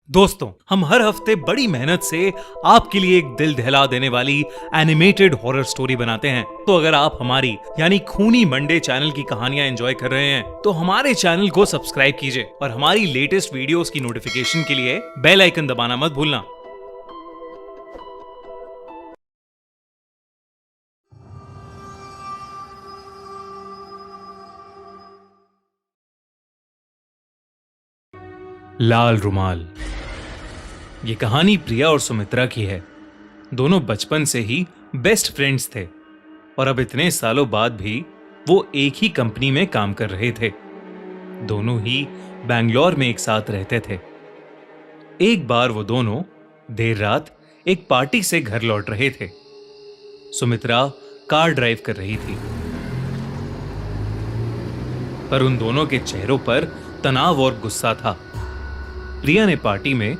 दोस्तों, हम हर हफ्ते बड़ी मेहनत से आपके लिए एक दिल दहला देने वाली एनिमेटेड हॉरर स्टोरी बनाते हैं। तो अगर आप हमारी यानी खूनी मंडे चैनल की कहानियां एंजॉय कर रहे हैं तो हमारे चैनल को सब्सक्राइब कीजिए और हमारी लेटेस्ट वीडियोस की नोटिफिकेशन के लिए बेल आइकन दबाना मत भूलना। लाल रुमाल। ये कहानी प्रिया और सुमित्रा की है। दोनों बचपन से ही बेस्ट फ्रेंड्स थे और अब इतने सालों बाद भी वो एक ही कंपनी में काम कर रहे थे। दोनों ही बैंगलोर में एक साथ रहते थे। एक बार वो दोनों देर रात एक पार्टी से घर लौट रहे थे। सुमित्रा कार ड्राइव कर रही थी, पर उन दोनों के चेहरों पर तनाव और गुस्सा था। प्रिया ने पार्टी में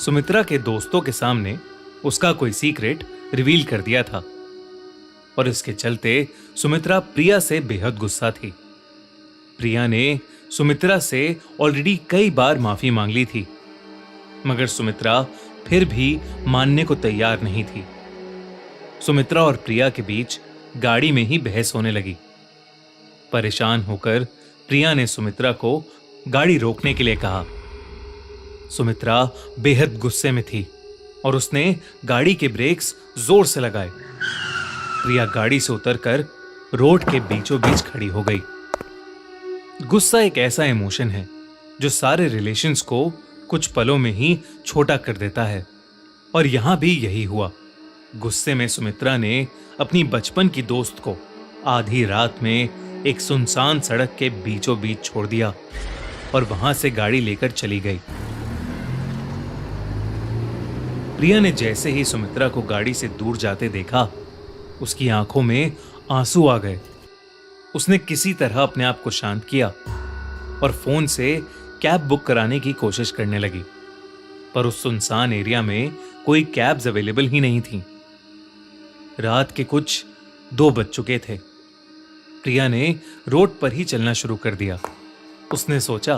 सुमित्रा के दोस्तों के सामने उसका कोई सीक्रेट रिवील कर दिया था और इसके चलते सुमित्रा प्रिया से बेहद गुस्सा थी। प्रिया ने सुमित्रा से ऑलरेडी कई बार माफी मांग ली थी, मगर सुमित्रा फिर भी मानने को तैयार नहीं थी। सुमित्रा और प्रिया के बीच गाड़ी में ही बहस होने लगी। परेशान होकर प्रिया ने सुमित्रा को गाड़ी रोकने के लिए कहा। सुमित्रा बेहद गुस्से में थी और उसने गाड़ी के ब्रेक्स जोर से लगाए। प्रिया गाड़ी से उतरकर रोड के बीचों बीच खड़ी हो गई। गुस्सा एक ऐसा इमोशन है जो सारे रिलेशंस को कुछ पलों में ही छोटा कर देता है, और यहां भी यही हुआ। गुस्से में सुमित्रा ने अपनी बचपन की दोस्त को आधी रात में एक सुनसान सड़क के बीचों बीच छोड़ दिया और वहां से गाड़ी लेकर चली गई। प्रिया ने जैसे ही सुमित्रा को गाड़ी से दूर जाते देखा, उसकी आंखों में आंसू आ गए। उसने किसी तरह अपने आप को शांत किया और फोन से कैब बुक कराने की कोशिश करने लगी, पर उस सुनसान एरिया में कोई कैब्स अवेलेबल ही नहीं थी। रात के कुछ 2 बज चुके थे। प्रिया ने रोड पर ही चलना शुरू कर दिया। उसने सोचा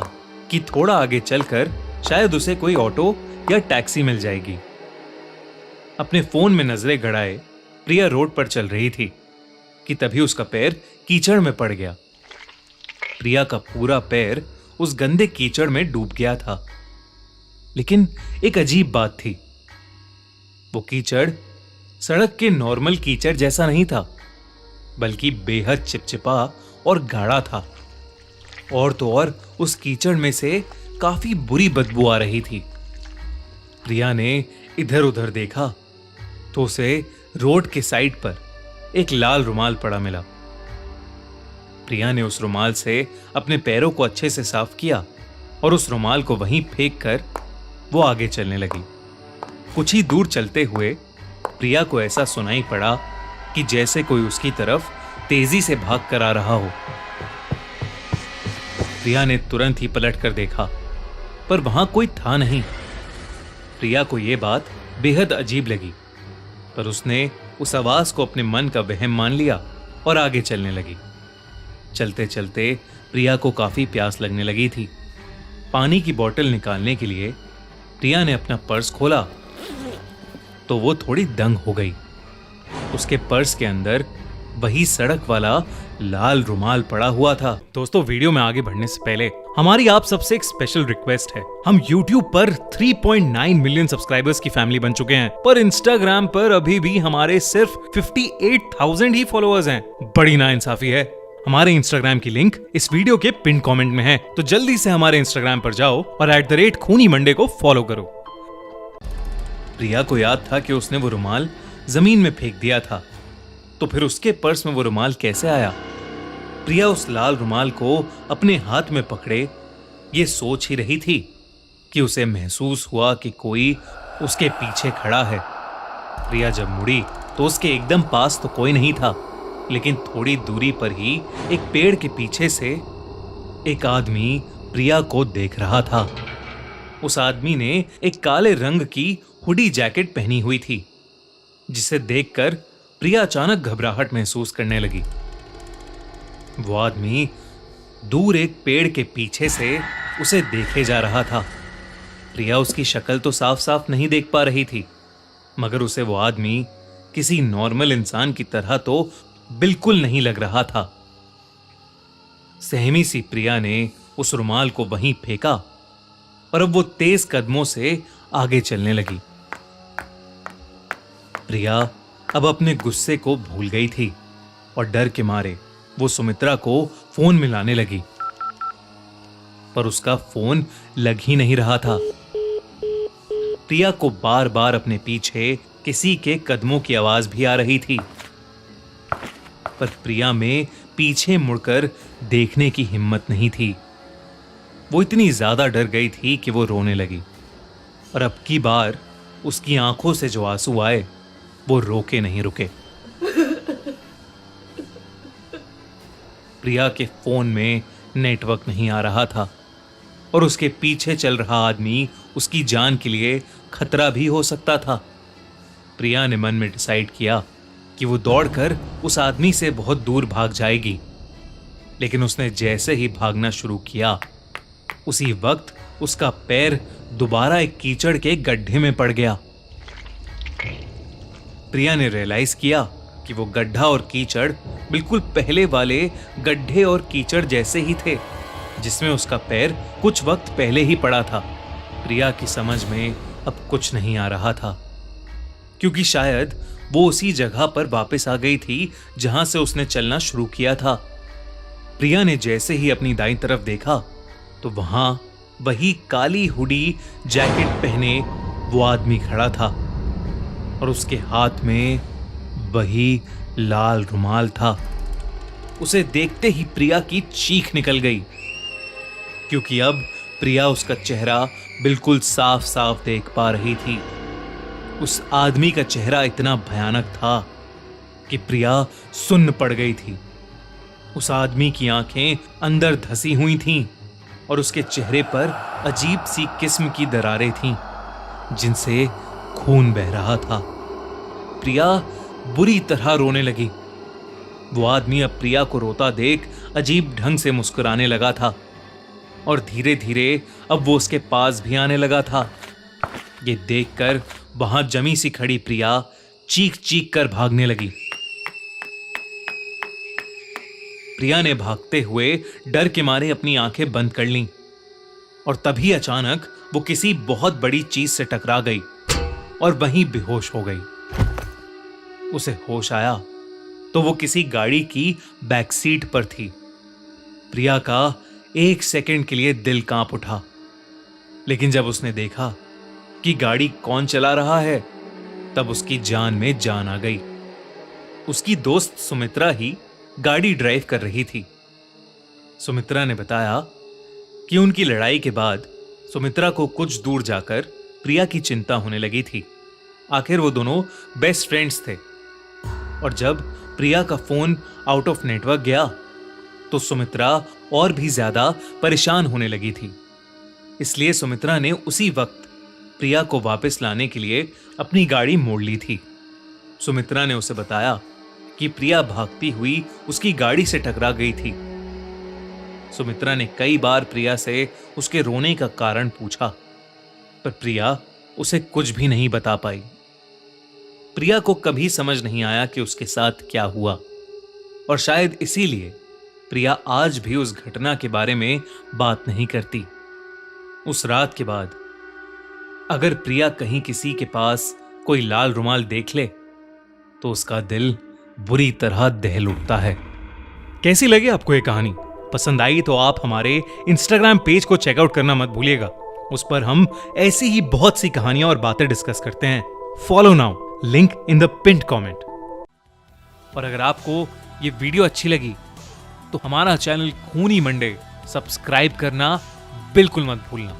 कि थोड़ा आगे चलकर शायद उसे कोई ऑटो या टैक्सी मिल जाएगी। अपने फोन में नजरें गड़ाए प्रिया रोड पर चल रही थी कि तभी उसका पैर कीचड़ में पड़ गया। प्रिया का पूरा पैर उस गंदे कीचड़ में डूब गया था। लेकिन एक अजीब बात थी, वो कीचड़ सड़क के नॉर्मल कीचड़ जैसा नहीं था, बल्कि बेहद चिपचिपा और गाढ़ा था। और तो और उस कीचड़ में से काफी बुरी बदबू आ रही थी। प्रिया ने इधर उधर देखा तो उसे रोड के साइड पर एक लाल रुमाल पड़ा मिला। प्रिया ने उस रुमाल से अपने पैरों को अच्छे से साफ किया और उस रुमाल को वहीं फेंक कर वो आगे चलने लगी। कुछ ही दूर चलते हुए प्रिया को ऐसा सुनाई पड़ा कि जैसे कोई उसकी तरफ तेजी से भाग कर आ रहा हो। प्रिया ने तुरंत ही पलट कर देखा, पर वहां कोई था नहीं। प्रिया को यह बात बेहद अजीब लगी, पर उसने उस आवाज को अपने मन का वहम मान लिया और आगे चलने लगी। चलते चलते प्रिया को काफी प्यास लगने लगी थी। पानी की बोतल निकालने के लिए प्रिया ने अपना पर्स खोला तो वो थोड़ी दंग हो गई। उसके पर्स के अंदर वही सड़क वाला लाल रुमाल पड़ा हुआ था। दोस्तों, वीडियो में आगे बढ़ने से पहले हमारी आप सबसे एक स्पेशल रिक्वेस्ट है। हम YouTube पर 3.9 मिलियन सब्सक्राइबर्स की फैमिली बन चुके हैं, पर Instagram पर अभी भी हमारे सिर्फ 58,000 ही फॉलोअर्स हैं। बड़ी नाइंसाफी है। हमारे Instagram की लिंक इस वीडियो के पिन कमेंट में है, तो जल्दी से हमारे Instagram पर जाओ और @खूनी मंडे को फॉलो करो। प्रिया को याद था कि उसने वो रुमाल जमीन में फेंक दिया था, तो फिर उसके पर्स में वो रुमाल कैसे आया? प्रिया उस लाल रुमाल को अपने हाथ में पकड़े ये सोच ही रही थी कि उसे महसूस हुआ कि कोई उसके पीछे खड़ा है। प्रिया जब मुड़ी तो उसके एकदम पास तो कोई नहीं था, लेकिन थोड़ी दूरी पर ही एक पेड़ के पीछे से एक आदमी प्रिया को देख रहा था। उस आदमी ने एक काले रंग की हुडी जैकेट पहनी हुई थी, जिसे देखकर प्रिया अचानक घबराहट महसूस करने लगी। वो आदमी दूर एक पेड़ के पीछे से उसे देखे जा रहा था। प्रिया उसकी शक्ल तो साफ साफ नहीं देख पा रही थी, मगर उसे वो आदमी किसी नॉर्मल इंसान की तरह तो बिल्कुल नहीं लग रहा था। सहमी सी प्रिया ने उस रुमाल को वहीं फेंका और अब वो तेज कदमों से आगे चलने लगी। प्रिया अब अपने गुस्से को भूल गई थी और डर के मारे वो सुमित्रा को फोन मिलाने लगी, पर उसका फोन लग ही नहीं रहा था। प्रिया को बार बार अपने पीछे किसी के कदमों की आवाज भी आ रही थी, पर प्रिया में पीछे मुड़कर देखने की हिम्मत नहीं थी। वो इतनी ज्यादा डर गई थी कि वो रोने लगी, और अब की बार उसकी आंखों से जो आंसू आए वो रोके नहीं रुके। प्रिया के फोन में नेटवर्क नहीं आ रहा था और उसके पीछे चल रहा आदमी उसकी जान के लिए खतरा भी हो सकता था। प्रिया ने मन में डिसाइड किया कि वो दौड़कर उस आदमी से बहुत दूर भाग जाएगी, लेकिन उसने जैसे ही भागना शुरू किया उसी वक्त उसका पैर दोबारा एक कीचड़ के गड्ढे में पड़ गया। प्रिया ने रियलाइज किया कि वो गड्ढा और कीचड़ बिल्कुल पहले वाले गड्ढे और कीचड़ जैसे ही थे जिसमें उसका पैर कुछ वक्त पहले ही पड़ा था। प्रिया की समझ में अब कुछ नहीं आ रहा था, क्योंकि शायद वो उसी जगह पर वापस आ गई थी जहां से उसने चलना शुरू किया था। प्रिया ने जैसे ही अपनी दाईं तरफ देखा तो वहां वही काली हुडी जैकेट पहने वो आदमी खड़ा था और उसके हाथ में वही लाल रुमाल था। उसे देखते ही प्रिया की चीख निकल गई, क्योंकि अब प्रिया उसका चेहरा बिल्कुल साफ साफ देख पा रही थी। उस आदमी का चेहरा इतना भयानक था कि प्रिया सुन्न पड़ गई थी। उस आदमी की आंखें अंदर धसी हुई थीं और उसके चेहरे पर अजीब सी किस्म की दरारें थीं जिनसे खून बह रहा था। प्रिया बुरी तरह रोने लगी। वो आदमी अब प्रिया को रोता देख अजीब ढंग से मुस्कुराने लगा था और धीरे धीरे अब वो उसके पास भी आने लगा था। ये देखकर वहां जमी सी खड़ी प्रिया चीख चीख कर भागने लगी। प्रिया ने भागते हुए डर के मारे अपनी आंखें बंद कर लीं और तभी अचानक वो किसी बहुत बड़ी चीज से टकरा गई और वहीं बेहोश हो गई। उसे होश आया तो वो किसी गाड़ी की बैक सीट पर थी। प्रिया का एक सेकंड के लिए दिल कांप उठा, लेकिन जब उसने देखा कि गाड़ी कौन चला रहा है तब उसकी जान में जान आ गई। उसकी दोस्त सुमित्रा ही गाड़ी ड्राइव कर रही थी। सुमित्रा ने बताया कि उनकी लड़ाई के बाद सुमित्रा को कुछ दूर जाकर प्रिया की चिंता होने लगी थी। आखिर वो दोनों बेस्ट फ्रेंड्स थे और जब प्रिया का फोन आउट ऑफ नेटवर्क गया तो सुमित्रा और भी ज्यादा परेशान होने लगी थी। इसलिए सुमित्रा ने उसी वक्त प्रिया को वापस लाने के लिए अपनी गाड़ी मोड़ ली थी। सुमित्रा ने उसे बताया कि प्रिया भागती हुई उसकी गाड़ी से टकरा गई थी। सुमित्रा ने कई बार प्रिया से उसके रोने का कारण पूछा, पर प्रिया उसे कुछ भी नहीं बता पाई। प्रिया को कभी समझ नहीं आया कि उसके साथ क्या हुआ, और शायद इसीलिए प्रिया आज भी उस घटना के बारे में बात नहीं करती। उस रात के बाद अगर प्रिया कहीं किसी के पास कोई लाल रुमाल देख ले तो उसका दिल बुरी तरह दहल उठता है। कैसी लगी आपको ये कहानी? पसंद आई तो आप हमारे इंस्टाग्राम पेज को चेकआउट करना मत भूलिएगा। उस पर हम ऐसी ही बहुत सी कहानियां और बातें डिस्कस करते हैं। Follow now, link in the pinned comment. और अगर आपको ये वीडियो अच्छी लगी तो हमारा चैनल खूनी मंडे सब्सक्राइब करना बिल्कुल मत भूलना।